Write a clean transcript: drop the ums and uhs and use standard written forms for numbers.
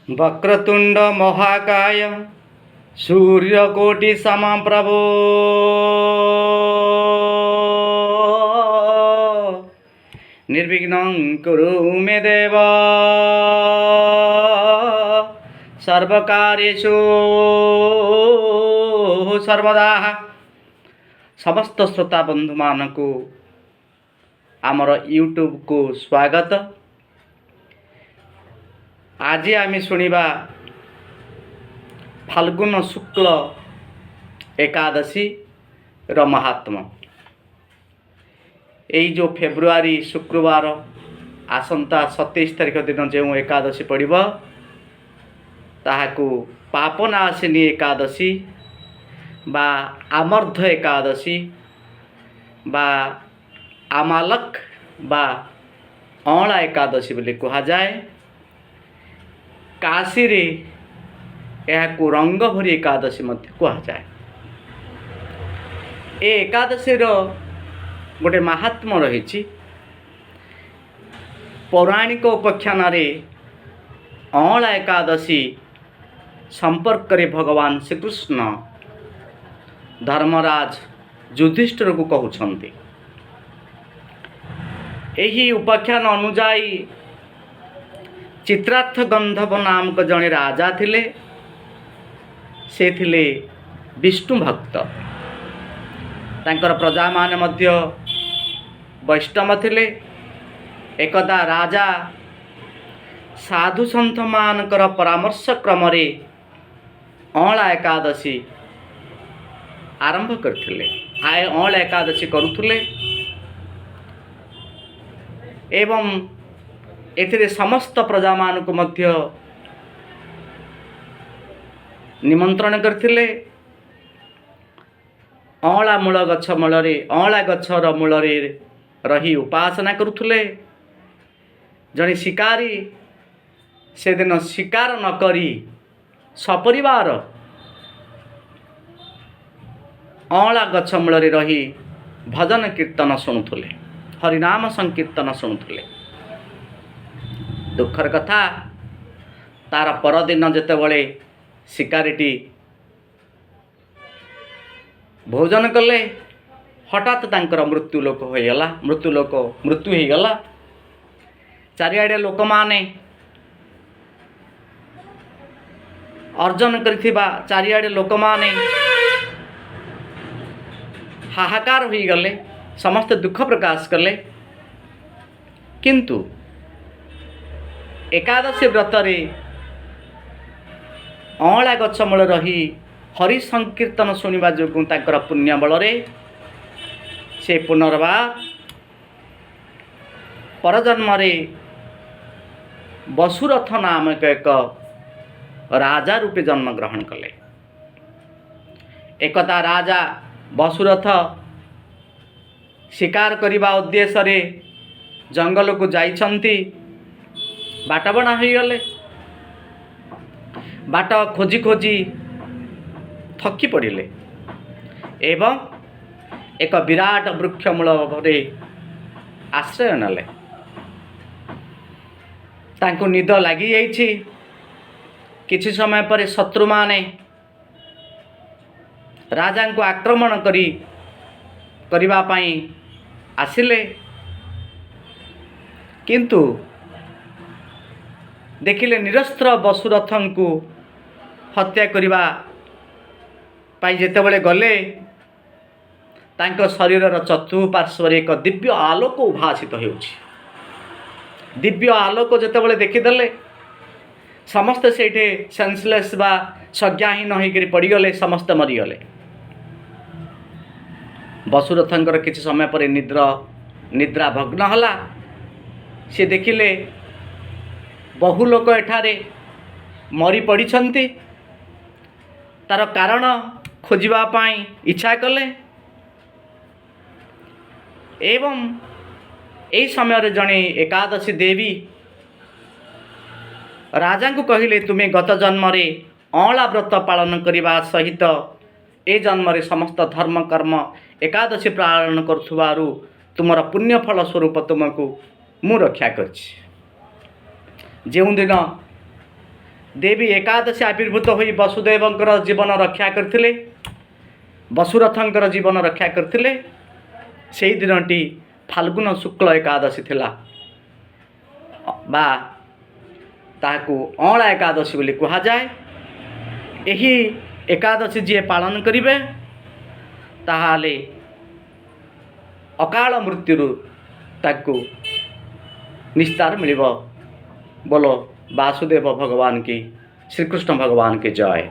वक्रतुंड महाकाय सूर्यकोटि समप्रभो निर्विघ्नं कुरु मे देव सर्वकार्येषु सर्वदा। समस्त श्रोता बंधु मानकु आमर यूट्यूब को स्वागत। आज आम शुणा फाल्गुन शुक्ल एकादशी र महात्मा। यही जो फेब्रुआरी शुक्रवार आसंता 27 तारिख दिन जो एकादशी पड़ब ताहाकू पापनाशिनी एकादशी बा आमर्ध एकादशी बा आमालक बा अँला एकादशी बोली कहा जाए। काशी रे यह रंग भरी एकादशी मध्य कहा जाए। ए एकादशी रो गोटे महात्मा रही। पौराणिक उपाख्यान रे अँला एकादशी संपर्क रे भगवान श्रीकृष्ण धर्मराज युधिष्ठिर को कहउछन्ति। एही उपाख्यान अनुजाई चित्रार्थ गंधर्व नामक जड़े राजा थिले। से थिले विष्णु भक्त। तांकर प्रजा माने मध्य वैष्णव थिले। एकदा राजा साधु सन्थ मानकर परामर्श क्रम रे अँला एकादशी आरंभ करथिले। आए अँला एकादशी करुथुले एवं एथिरे समस्त प्रजा मानक मध्य निमंत्रण करथिले। अँला मूल गछ मूलरे अँला गछर मूलरे रही उपासना करुथुले। जणे शिकारी से दिन शिकार न करी सपरिवार अँला गछ मूलरे रही भजन कीर्तन शुणुथुले, हरिनाम संकीर्तन शुणुथुले। दुखर कथा तार परदिन जेतेबळे शिकारीटी भोजन कले हठात तांकर मृत्यु लोक होइगला। मृत्यु होइगला। चारिआडे लोक माने अर्जन करिथिबा चारिआडे लोक माने हाहाकार होइगले। समस्त दुख प्रकाश कले। किंतु एकादशी व्रत रे अँला गछ मूल रही हरि संकीर्तन शुणा जो तांकर पुण्य बल रे से पुनर्बार परजन्म रे वसुरथ नामक एक राजा रूपे जन्म ग्रहण कले। एकदा राजा वसुरथ शिकार करने उद्देश्य रे जंगल को जाइछन्ति। बाटबणा हो गले। बाट खोजी खोजी थकी पड़िले एवं एक विराट वृक्ष मूल आश्रय नेले। तांको निद लगी जाइछि। किछि समय पर शत्रु माने राजा को आक्रमण करिबा पई आसिले। किंतु देखिले निरस्त्र वसुरथन को हत्या करिबा पाई जेतेबळे गले तांको शरीरर चतुःपार्श्वर एक दिव्य आलोक उभासित हेउछि। दिव्य आलोक जेतेबळे देखिदेले समस्त सेठे सेंसलेस बा सज्ञाहीन होइकरी पड़ीगले। समस्त मरीगले। वसुरथंकर किछि समय पर निद्रा भग्न हला। से देखिले बहु लोक एठारे मरी पड़िछन्ति। तार कारण खोजिबा पाई इच्छा कले एवं एई समय रे जणे एकादशी देवी राजा को कहिले तुमे गत जन्म रे अँला व्रत पालन करने सहित ए जन्म रे समस्त धर्म कर्म एकादशी पालन करुथुबारु तुमर पुण्य फल स्वरूप तुमको मु रक्षा करछि। ଯେଉଁ ଦିନ देवी एकादशी आविर्भूत होई वसुदेवंकर जीवन रक्षा करथिले, वसुरथंकर जीवन रक्षा करथिले। सेही दिनटी फाल्गुन शुक्ल एकादशी थिला बा ताकू अँला एकादशी बोली कहा जाए। एही एकादशी जी पालन करिवे ताहाले अकाल मृत्यु ताकू निस्तार मिलिब। बोलो वासुदेव भगवान की, श्रीकृष्ण भगवान की जय।